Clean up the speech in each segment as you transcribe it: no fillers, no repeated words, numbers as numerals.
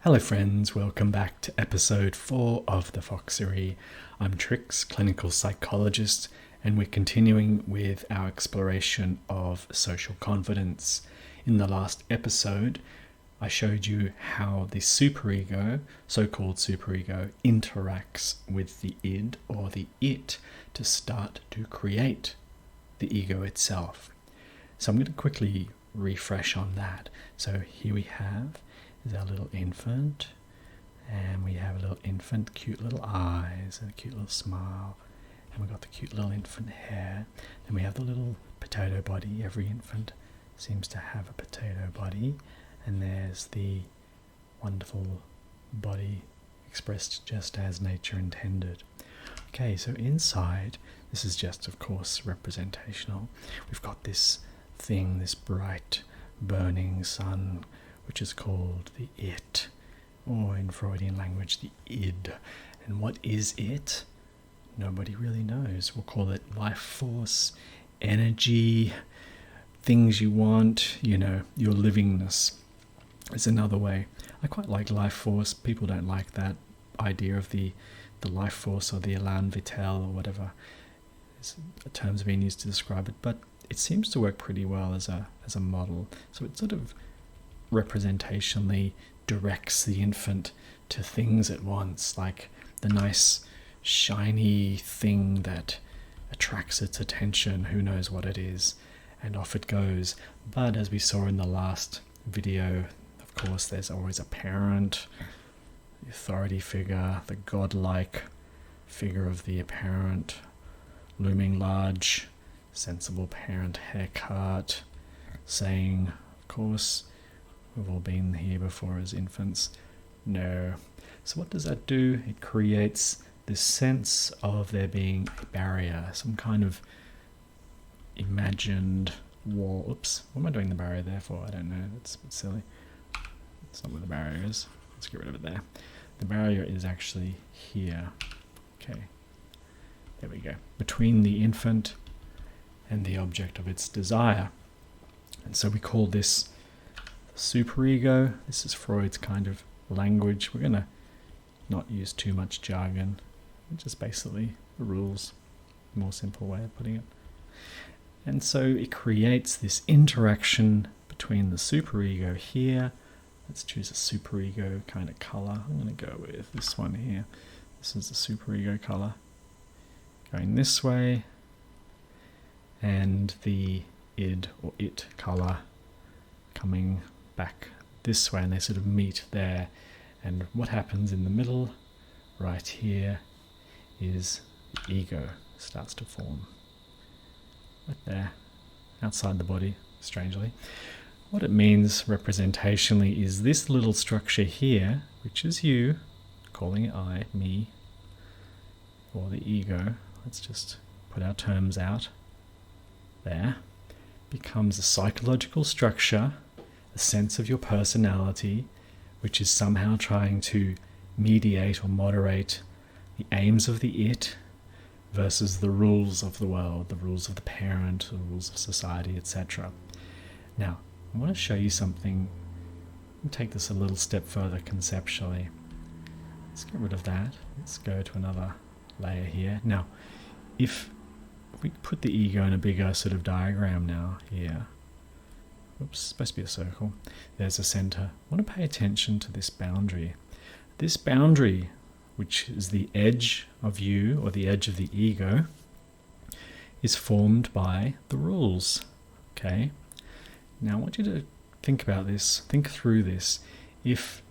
Hello friends, welcome back to episode 4 of the Foxerie. I'm Trix, clinical psychologist, and we're continuing with our exploration of social confidence. In the last episode, I showed you how the superego, so-called superego, interacts with the id or the it to start to create the ego itself. So I'm going to quickly refresh on that. So here we have is our little infant, and we have a little infant, cute little eyes and a cute little smile, and we've got the cute little infant hair. Then we have the little potato body. Every infant seems to have a potato body, and there's the wonderful body expressed just as nature intended. Okay, so inside, this is just of course representational. We've got this thing, this bright burning sun, which is called the it, or in Freudian language, the id. And what is it? Nobody really knows. We'll call it life force, energy, things you want, your livingness is another way. I quite like life force. People don't like that idea of the life force or the elan vital or whatever terms being used to describe it, but it seems to work pretty well as a model. So it sort of representationally directs the infant to things at once, like the nice shiny thing that attracts its attention, who knows what it is, and off it goes. But as we saw in the last video, of course, there's always a parent, the authority figure, the godlike figure of the parent, looming large, sensible parent haircut, saying, of course, we've all been here before as infants, no. So what does that do? It creates this sense of there being a barrier, some kind of imagined wall. Oops, what am I doing the barrier there for? I don't know, that's a bit silly. That's not where the barrier is. Let's get rid of it there. The barrier is actually here. Okay, there we go. Between the infant and the object of its desire. And so we call this superego. This is Freud's kind of language. We're going to not use too much jargon, just basically the rules, more simple way of putting it. And so it creates this interaction between the superego here. Let's choose a superego kind of color. I'm going to go with this one here. This is the superego color. Going this way, and the id or it color coming back this way, and they sort of meet there. And what happens in the middle right here is the ego starts to form right there outside the body, strangely. What it means representationally is this little structure here, which is you, calling it I, me, or the ego. Let's just put our terms out there. Becomes a psychological structure, a sense of your personality, which is somehow trying to mediate or moderate the aims of the it versus the rules of the world, the rules of the parent, the rules of society, etc. Now, I want to show you something. I'll take this a little step further conceptually. Let's get rid of that. Let's go to another layer here. Now, if we put the ego in a bigger sort of diagram now here. Oops, it's supposed to be a circle. There's a center. I want to pay attention to this boundary. This boundary, which is the edge of you or the edge of the ego, is formed by the rules. Okay? Now I want you to think about this, think through this. If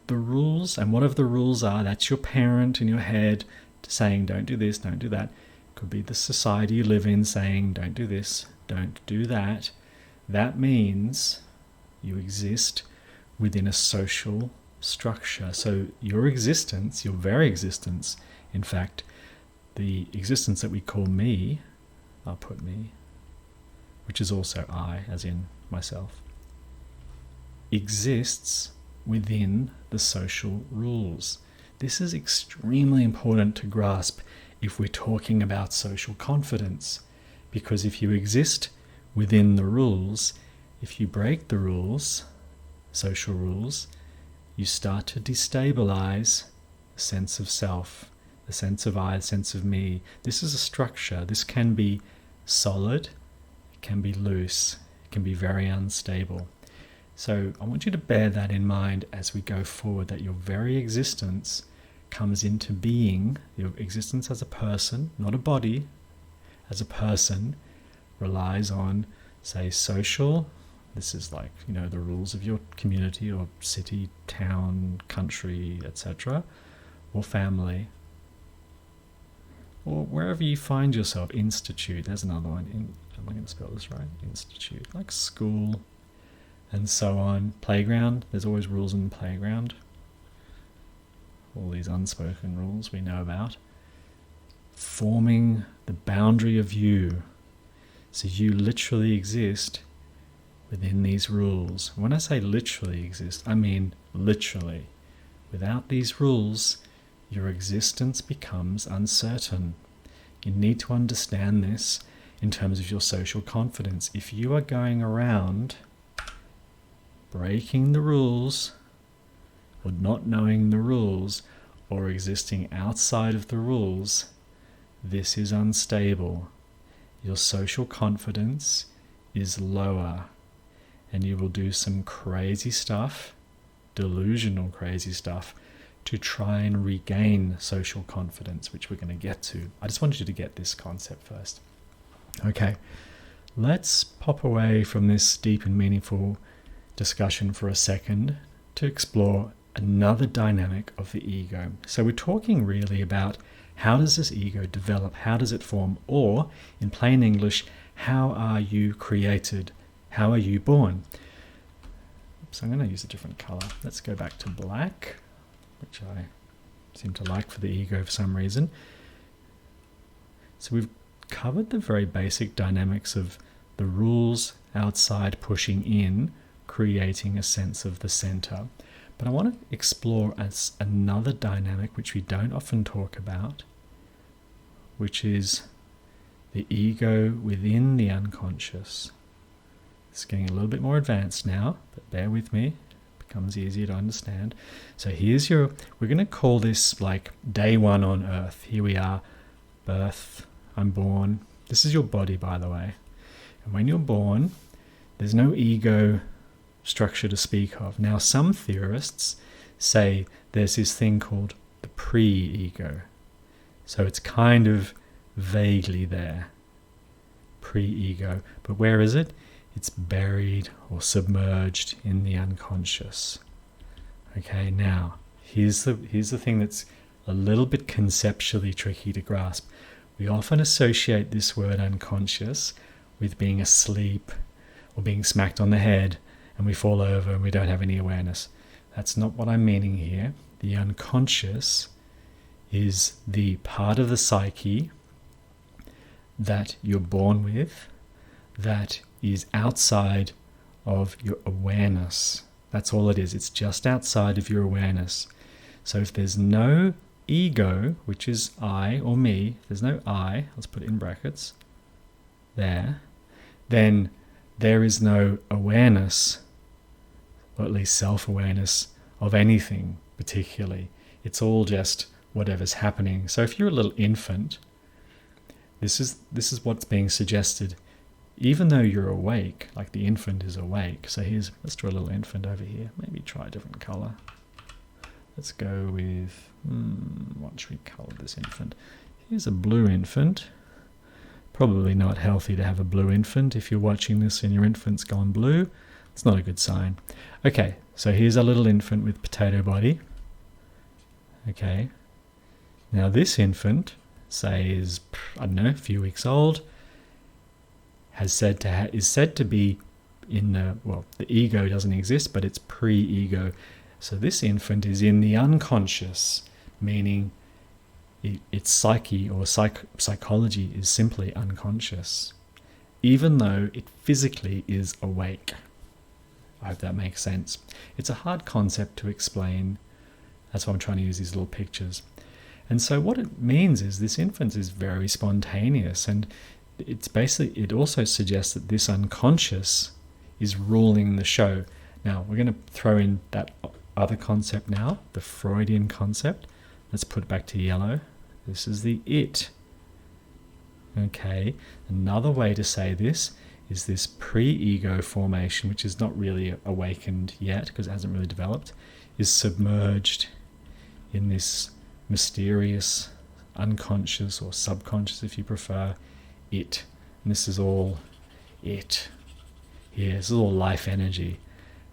the rules, and whatever the rules are, that's your parent in your head saying don't do this, don't do that. Could be the society you live in saying don't do this, don't do that. That means you exist within a social structure. So your existence, your very existence, in fact, the existence that we call me, I'll put me, which is also I, as in myself, exists within the social rules. This is extremely important to grasp if we're talking about social confidence, because if you exist within the rules, if you break the rules, social rules, you start to destabilize the sense of self, the sense of I, the sense of me. This is a structure. This can be solid, it can be loose, it can be very unstable. So I want you to bear that in mind as we go forward, that your very existence comes into being, your existence as a person, not a body, as a person, relies on, say, social. This is like, the rules of your community or city, town, country, etc., or family, or wherever you find yourself. Institute, there's another one. Am I going to spell this right? Institute, like school, and so on. Playground, there's always rules in the playground. All these unspoken rules we know about. Forming the boundary of you. So you literally exist within these rules. When I say literally exist, I mean literally. Without these rules, your existence becomes uncertain. You need to understand this in terms of your social confidence. If you are going around breaking the rules, or not knowing the rules, or existing outside of the rules, this is unstable. Your social confidence is lower, and you will do some crazy stuff, delusional crazy stuff, to try and regain social confidence, which we're going to get to. I just wanted you to get this concept first. Okay, let's pop away from this deep and meaningful discussion for a second to explore another dynamic of the ego. So we're talking really about, how does this ego develop? How does it form? Or, in plain English, how are you created? How are you born? So I'm going to use a different color. Let's go back to black, which I seem to like for the ego for some reason. So we've covered the very basic dynamics of the rules outside pushing in, creating a sense of the center. But I want to explore another dynamic which we don't often talk about, which is the ego within the unconscious. It's getting a little bit more advanced now, but bear with me. It becomes easier to understand. So we're going to call this like day one on Earth. Here we are, birth, I'm born. This is your body, by the way. And when you're born, there's no ego structure to speak of. Now, some theorists say there's this thing called the pre-ego. So it's kind of vaguely there, pre-ego. But where is it? It's buried or submerged in the unconscious. Okay, now, here's the thing that's a little bit conceptually tricky to grasp. We often associate this word unconscious with being asleep or being smacked on the head, and we fall over and we don't have any awareness. That's not what I'm meaning here. The unconscious is the part of the psyche that you're born with, that is outside of your awareness. That's all it is. It's just outside of your awareness. So if there's no ego, which is I or me, if there's no I, let's put it in brackets, there, then there is no awareness, or at least self-awareness of anything particularly. It's all just whatever's happening. So if you're a little infant, this is what's being suggested. Even though you're awake, like the infant is awake. So let's draw a little infant over here. Maybe try a different color. Let's go with, what should we color this infant? Here's a blue infant. Probably not healthy to have a blue infant. If you're watching this and your infant's gone blue, it's not a good sign. Okay, so here's a little infant with potato body. Okay, now this infant, say is, I don't know, a few weeks old, is said to be in the ego doesn't exist, but it's pre-ego. So this infant is in the unconscious, meaning its psyche or psychology is simply unconscious, even though it physically is awake. I hope that makes sense. It's a hard concept to explain. That's why I'm trying to use these little pictures. And so what it means is this infant is very spontaneous, and it also suggests that this unconscious is ruling the show. Now, we're going to throw in that other concept now, the Freudian concept. Let's put it back to yellow. This is the it. Okay, another way to say this is this pre-ego formation, which is not really awakened yet because it hasn't really developed, is submerged in this mysterious, unconscious or subconscious, if you prefer, it. And this is all it. Yeah, this is all life energy.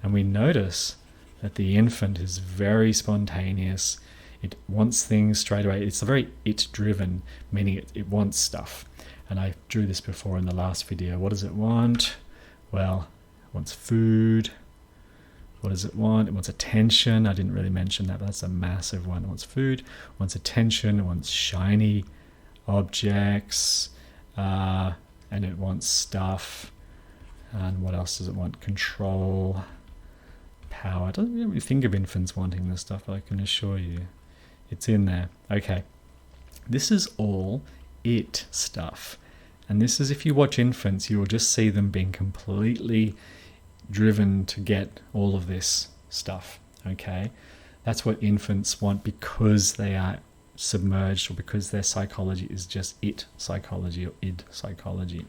And we notice that the infant is very spontaneous. It wants things straight away. It's very it-driven, meaning it wants stuff. And I drew this before in the last video. What does it want? Well, it wants food. What does it want? It wants attention. I didn't really mention that, but that's a massive one. It wants food, it wants attention, it wants shiny objects, and it wants stuff. And what else does it want? Control, power. I don't really think of infants wanting this stuff, but I can assure you it's in there. Okay, this is all it stuff. And this is, if you watch infants, you will just see them being completely driven to get all of this stuff. Okay, that's what infants want because they are submerged, or because their psychology is just it psychology or id psychology.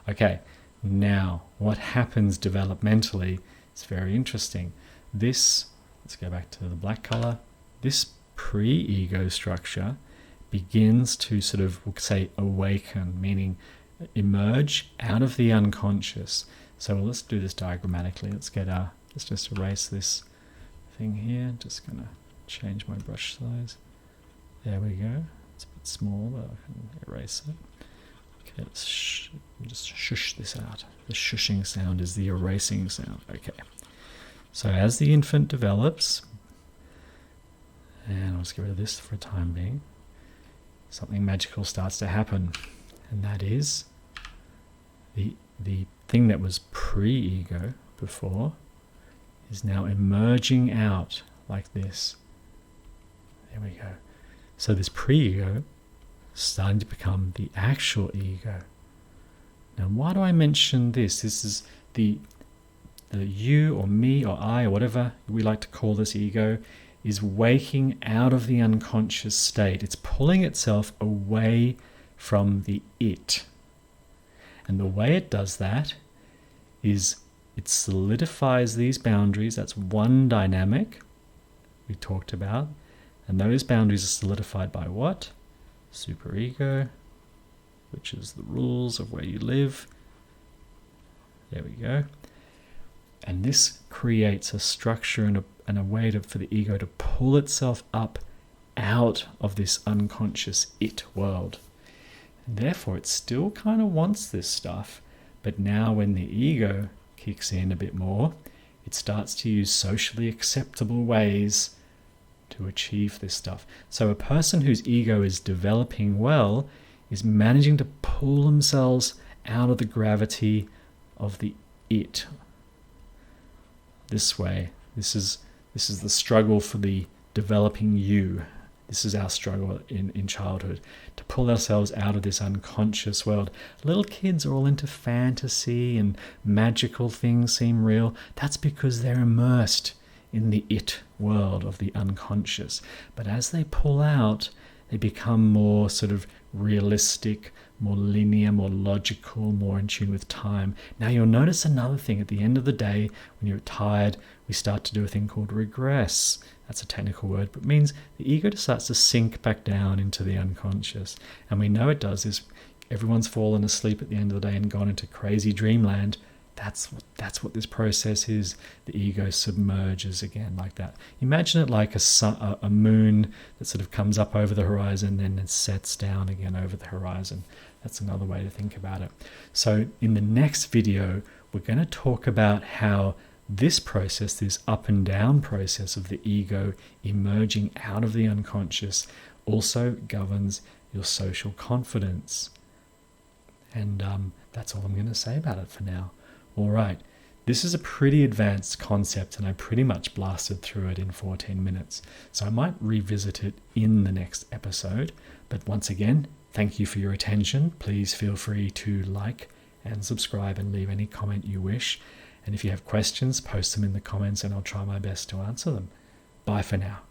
Okay, now what happens developmentally is very interesting. This, let's go back to the black color, this pre-ego structure begins to sort of, we'll say, awaken, meaning emerge out of the unconscious. So let's do this diagrammatically. Let's just erase this thing here. Just gonna change my brush size. There we go. It's a bit small, but I can erase it. Okay, let's just shush this out. The shushing sound is the erasing sound. Okay. So as the infant develops, and I'll just get rid of this for a time being, something magical starts to happen, and that is the thing that was pre-ego before is now emerging out like this. There we go. So this pre-ego is starting to become the actual ego. Now, why do I mention this? This is the you or me or I or whatever we like to call this ego is waking out of the unconscious state. It's pulling itself away from the it. And the way it does that is it solidifies these boundaries. That's one dynamic we talked about. And those boundaries are solidified by what? Superego, which is the rules of where you live. There we go. And this creates a structure and a way for the ego to pull itself up out of this unconscious it world. And therefore, it still kind of wants this stuff, but now when the ego kicks in a bit more, it starts to use socially acceptable ways to achieve this stuff. So a person whose ego is developing well is managing to pull themselves out of the gravity of the it. This way, this is the struggle for the developing you. This is our struggle in childhood, to pull ourselves out of this unconscious world. Little kids are all into fantasy and magical things seem real. That's because they're immersed in the it world of the unconscious. But as they pull out, they become more sort of realistic, more linear, more logical, more in tune with time. Now you'll notice another thing. At the end of the day, when you're tired, we start to do a thing called regress. That's a technical word, but it means the ego just starts to sink back down into the unconscious. And we know it does this. Everyone's fallen asleep at the end of the day and gone into crazy dreamland. That's what this process is. The ego submerges again like that. Imagine it like a moon that sort of comes up over the horizon and then it sets down again over the horizon. That's another way to think about it. So in the next video, we're going to talk about how this process, this up and down process of the ego emerging out of the unconscious, also governs your social confidence. And that's all I'm going to say about it for now. All right, this is a pretty advanced concept and I pretty much blasted through it in 14 minutes. So I might revisit it in the next episode. But once again, thank you for your attention. Please feel free to like and subscribe and leave any comment you wish. And if you have questions, post them in the comments and I'll try my best to answer them. Bye for now.